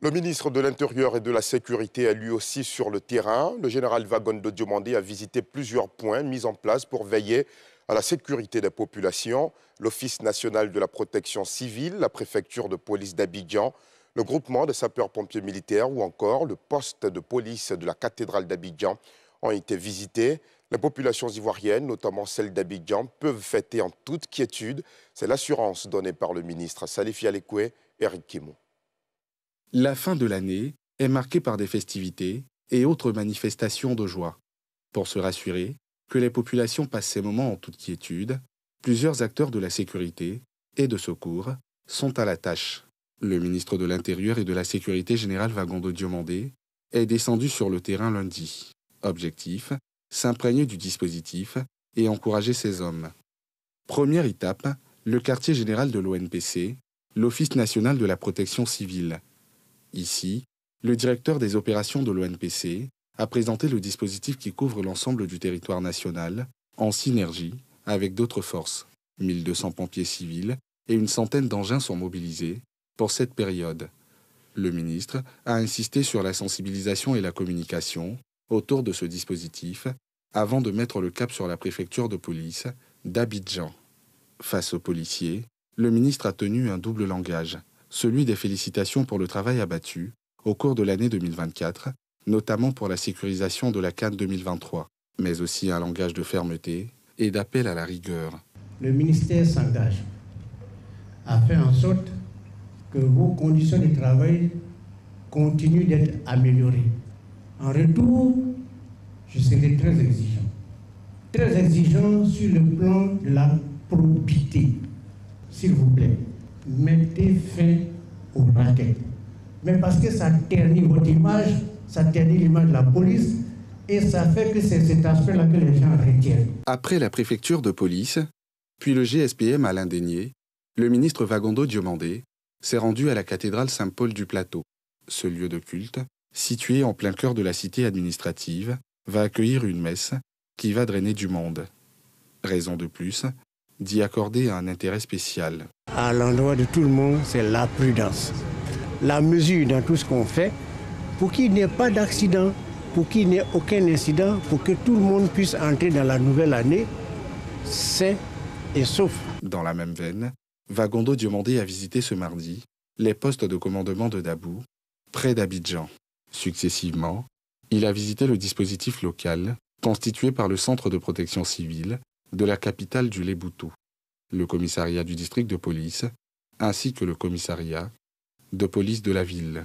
Le ministre de l'Intérieur et de la Sécurité est lui aussi sur le terrain. Le général Wagondo Diomandé a visité plusieurs points mis en place pour veiller à la sécurité des populations. L'Office national de la protection civile, la préfecture de police d'Abidjan, le groupement des sapeurs-pompiers militaires ou encore le poste de police de la cathédrale d'Abidjan ont été visités. Les populations ivoiriennes, notamment celles d'Abidjan, peuvent fêter en toute quiétude. C'est l'assurance donnée par le ministre Salif Alekwe et Eric Kimou. La fin de l'année est marquée par des festivités et autres manifestations de joie. Pour se rassurer que les populations passent ces moments en toute quiétude, plusieurs acteurs de la sécurité et de secours sont à la tâche. Le ministre de l'Intérieur et de la Sécurité générale Wagondo Diomandé est descendu sur le terrain lundi. Objectif, s'imprégner du dispositif et encourager ses hommes. Première étape, le quartier général de l'ONPC, l'Office national de la protection civile. Ici, le directeur des opérations de l'ONPC a présenté le dispositif qui couvre l'ensemble du territoire national en synergie avec d'autres forces. 1200 pompiers civils et une centaine d'engins sont mobilisés pour cette période. Le ministre a insisté sur la sensibilisation et la communication autour de ce dispositif avant de mettre le cap sur la préfecture de police d'Abidjan. Face aux policiers, le ministre a tenu un double langage, celui des félicitations pour le travail abattu au cours de l'année 2024, notamment pour la sécurisation de la CAN 2023, mais aussi un langage de fermeté et d'appel à la rigueur. Le ministère s'engage à faire en sorte que vos conditions de travail continuent d'être améliorées. En retour, je serai très exigeant sur le plan de la probité. S'il vous plaît, mettez fin aux raquettes. Mais parce que ça ternit votre image, ça ternit l'image de la police et ça fait que c'est cet aspect-là que les gens retiennent. Après la préfecture de police, puis le GSPM à l'Indénié, le ministre Wagondo Diomandé s'est rendu à la cathédrale Saint-Paul du Plateau. Ce lieu de culte, situé en plein cœur de la cité administrative, va accueillir une messe qui va drainer du monde. Raison de plus d'y accorder un intérêt spécial. À l'endroit de tout le monde, c'est la prudence. La mesure dans tout ce qu'on fait, pour qu'il n'y ait pas d'accident, pour qu'il n'y ait aucun incident, pour que tout le monde puisse entrer dans la nouvelle année, sain et sauf. Dans la même veine, Wagondo Diomandé a visité ce mardi les postes de commandement de Dabou, près d'Abidjan. Successivement, il a visité le dispositif local constitué par le Centre de protection civile de la capitale du Léboutou, le commissariat du district de police, ainsi que le commissariat de police de la ville.